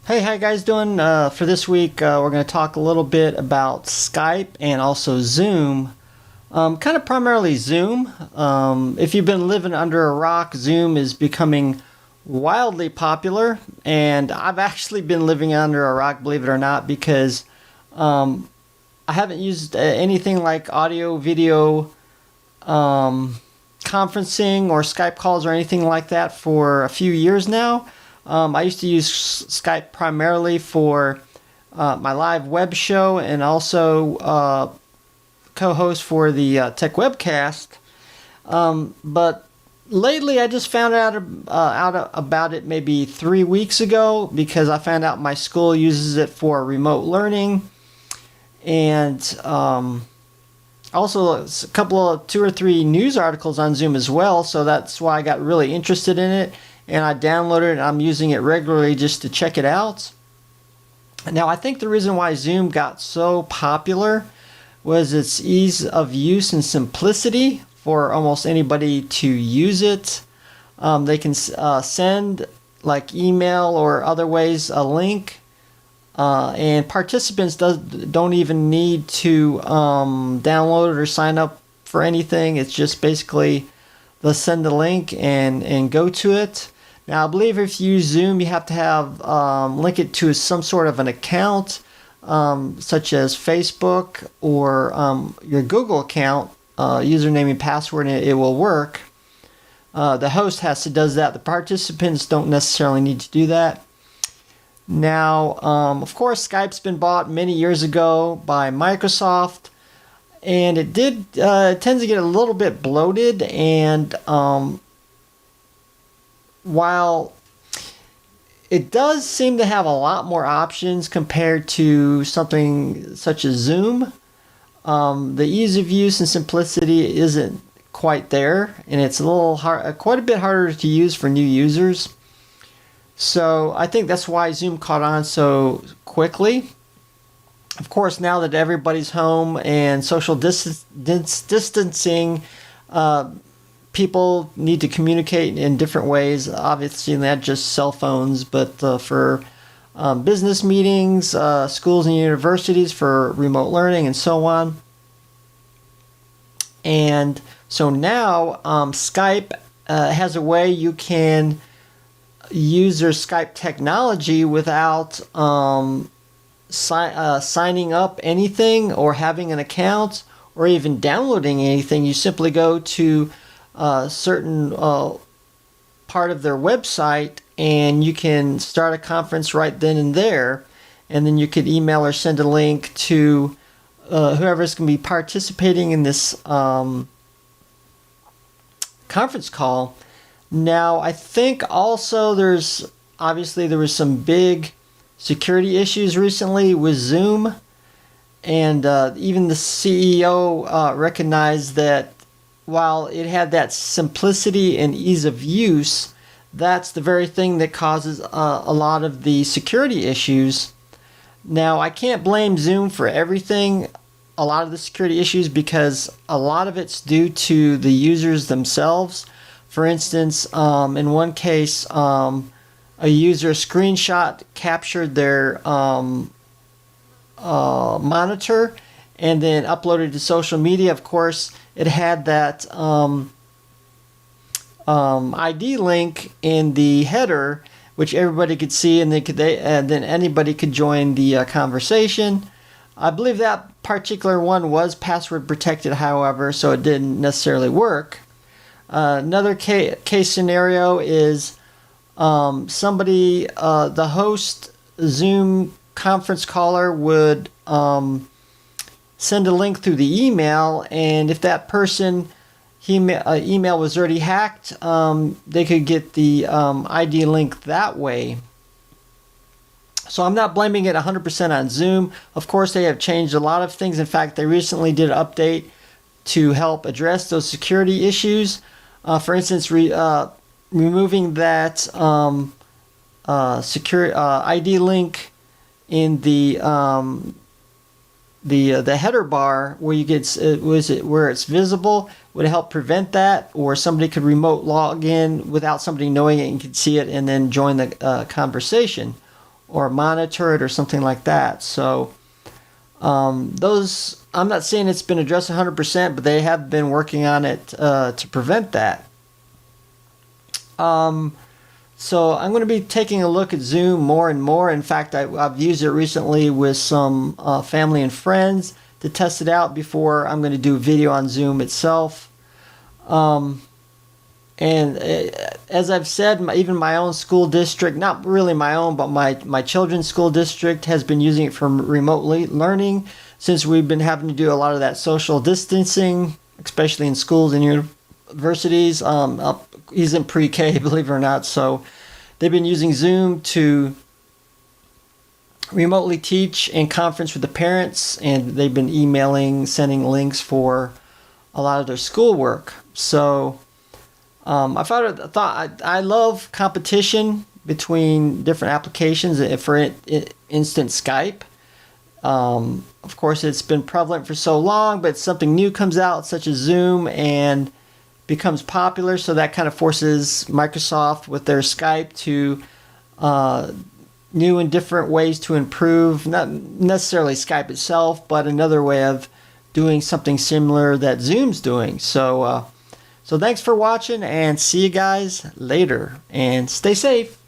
Hey, how you guys doing? For this week, we're going to talk a little bit about Skype and also Zoom. Kind of primarily Zoom. If you've been living under a rock, Zoom is becoming wildly popular. And I've actually been living under a rock, believe it or not, because I haven't used anything like audio, video, conferencing or Skype calls or anything like that for a few years now. I used to use Skype primarily for my live web show and also co-host for the Tech Webcast. But lately I just found out about it maybe 3 weeks ago because I found out my school uses it for remote learning. And also a couple of 2 or 3 news articles on Zoom as well. So that's why I got really interested in it. And I downloaded it and I'm using it regularly just to check it out. Now, I think the reason why Zoom got so popular was its ease of use and simplicity for almost anybody to use it. They can send like email or other ways a link. And participants don't even need to download it or sign up for anything. It's just basically they'll send the link and go to it. Now, I believe if you use Zoom, you have to have link it to some sort of an account, such as Facebook or your Google account, username and password, and it will work. The host does that. The participants don't necessarily need to do that. Now, of course, Skype's been bought many years ago by Microsoft, and it tends to get a little bit bloated, and while it does seem to have a lot more options compared to something such as Zoom, the ease of use and simplicity isn't quite there, and it's quite a bit harder to use for new users. So I think that's why Zoom caught on so quickly. Of course, now that everybody's home and social distancing, people need to communicate in different ways. Obviously, not just cell phones, but for business meetings, schools and universities for remote learning, and so on. And so now Skype has a way you can use their Skype technology without signing up anything or having an account or even downloading anything. You simply go to a certain part of their website and you can start a conference right then and there, and then you could email or send a link to whoever's going to be participating in this conference call. Now, I think also there was some big security issues recently with Zoom, and even the CEO recognized that while it had that simplicity and ease of use, that's the very thing that causes a lot of the security issues. Now, I can't blame Zoom for everything, a lot of the security issues, because a lot of it's due to the users themselves. For instance, in one case, a user screenshot captured their monitor and then uploaded to social media. Of course, it had that ID link in the header, which everybody could see, and then anybody could join the conversation. I believe that particular one was password protected, however, so it didn't necessarily work. Another case scenario is somebody, the host Zoom conference caller would send a link through the email, and if that person email was already hacked, they could get the ID link that way. So I'm not blaming it 100% on Zoom. Of course, they have changed a lot of things. In fact, they recently did an update to help address those security issues. For instance, removing that secure ID link in the header bar where you get where it's visible would help prevent that, or somebody could remote log in without somebody knowing it and could see it and then join the conversation. or monitor it or something like that. So those, I'm not saying it's been addressed 100%, but they have been working on it to prevent that. So I'm going to be taking a look at Zoom more and more. In fact, I've used it recently with some family and friends to test it out before I'm going to do a video on Zoom itself. And as I've said, even my own school district, not really my own, but my children's school district has been using it for remote learning since we've been having to do a lot of that social distancing, especially in schools and universities. He's in pre-K, believe it or not. So they've been using Zoom to remotely teach and conference with the parents, and they've been emailing, sending links for a lot of their schoolwork. So I love competition between different applications. For instance, Skype. Of course, it's been prevalent for so long, but something new comes out, such as Zoom, and becomes popular. So that kind of forces Microsoft with their Skype to new and different ways to improve, not necessarily Skype itself, but another way of doing something similar that Zoom's doing. So thanks for watching, and see you guys later, and stay safe.